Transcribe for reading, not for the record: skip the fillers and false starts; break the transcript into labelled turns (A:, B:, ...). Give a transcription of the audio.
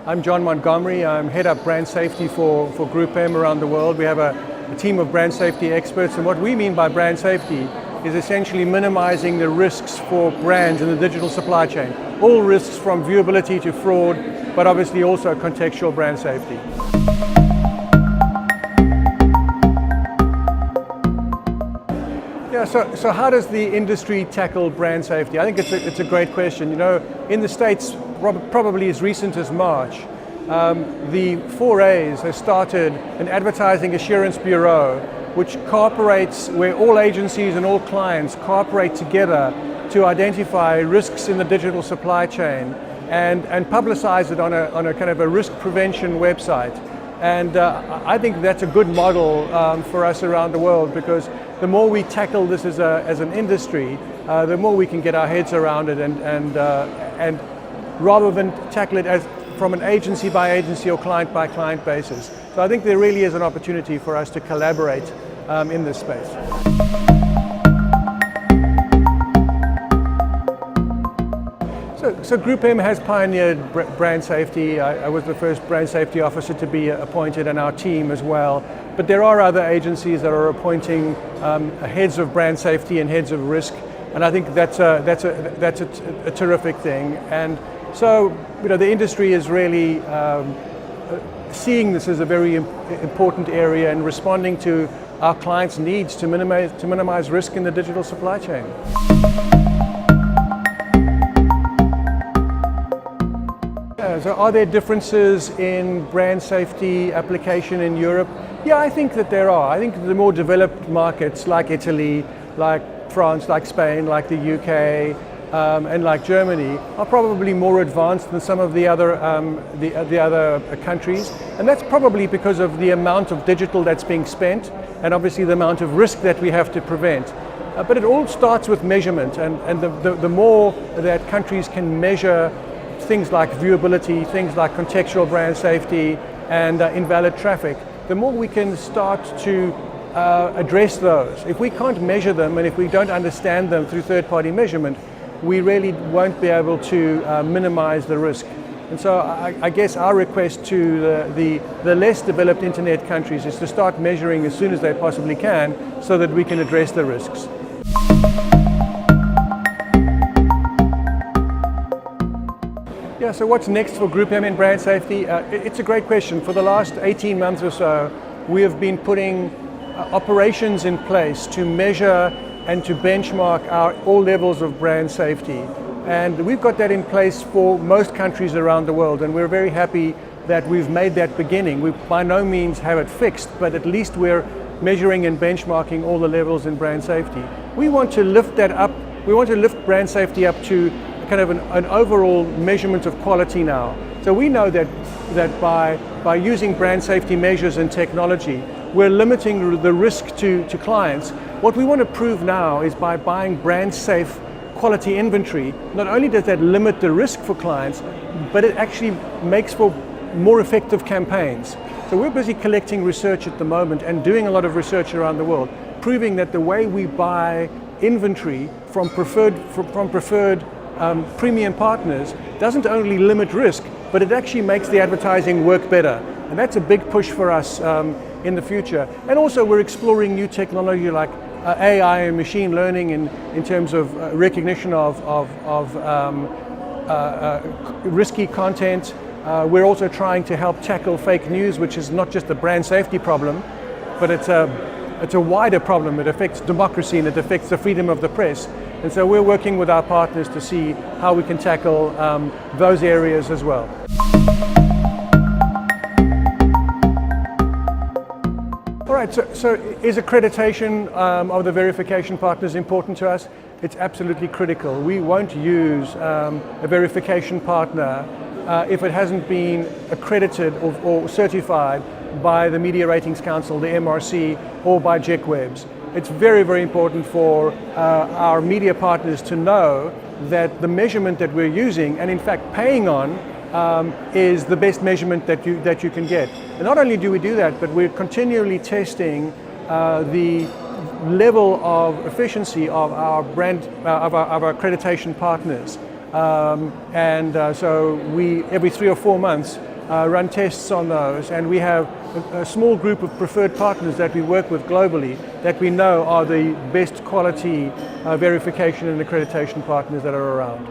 A: I'm John Montgomery. I'm head up brand safety for Group M around the world. We have a team of brand safety experts, and what we mean by brand safety is essentially minimizing the risks for brands in the digital supply chain. All risks from viewability to fraud, but obviously also contextual brand safety. Yeah, so how does the industry tackle brand safety? I think it's a great question. You know, in the States, probably as recent as March, the 4As has started an advertising assurance bureau which cooperates, where all agencies and all clients cooperate together to identify risks in the digital supply chain and publicize it on a kind of a risk prevention website. And I think that's a good model for us around the world, because the more we tackle this as an industry, the more we can get our heads around it, and rather than tackle it as from an agency by agency or client by client basis. So I think there really is an opportunity for us to collaborate in this space. So Group M has pioneered brand safety. I was the first brand safety officer to be appointed, and our team as well. But there are other agencies that are appointing heads of brand safety and heads of risk, and I think that's a terrific thing. And so, you know, the industry is really seeing this as a very important area and responding to our clients' needs to minimize risk in the digital supply chain. So are there differences in brand safety application in Europe? Yeah, I think that there are. I think the more developed markets like Italy, like France, like Spain, like the UK, and like Germany are probably more advanced than some of the other countries. And that's probably because of the amount of digital that's being spent and obviously the amount of risk that we have to prevent. But it all starts with measurement, and the more that countries can measure things like viewability, things like contextual brand safety, and invalid traffic, the more we can start to address those. If we can't measure them, and if we don't understand them through third-party measurement, we really won't be able to minimize the risk. And so I guess our request to the less developed internet countries is to start measuring as soon as they possibly can, so that we can address the risks. Yeah, so what's next for Group M in brand safety? It's a great question. For the last 18 months or so, we have been putting operations in place to measure and to benchmark all levels of brand safety. And we've got that in place for most countries around the world, and we're very happy that we've made that beginning. We by no means have it fixed, but at least we're measuring and benchmarking all the levels in brand safety. We want to lift that up. We want to lift brand safety up to kind of an overall measurement of quality now. So we know that by using brand safety measures and technology, we're limiting the risk to clients. What we want to prove now is by buying brand safe quality inventory, not only does that limit the risk for clients, but it actually makes for more effective campaigns. So we're busy collecting research at the moment and doing a lot of research around the world, proving that the way we buy inventory from preferred premium partners doesn't only limit risk, but it actually makes the advertising work better. And that's a big push for us in the future. And also we're exploring new technology like AI and machine learning in terms of recognition of risky content. We're also trying to help tackle fake news, which is not just a brand safety problem, but it's a wider problem. It affects democracy and it affects the freedom of the press. And so we're working with our partners to see how we can tackle those areas as well. All right, so is accreditation of the verification partners important to us? It's absolutely critical. We won't use a verification partner if it hasn't been accredited or certified by the Media Ratings Council, the MRC, or by JECWebs. It's very, very important for our media partners to know that the measurement that we're using, and in fact paying on, is the best measurement that you can get. And not only do we do that, but we're continually testing the level of efficiency of our accreditation partners. So we, every 3 or 4 months, run tests on those, and we have a small group of preferred partners that we work with globally that we know are the best quality verification and accreditation partners that are around.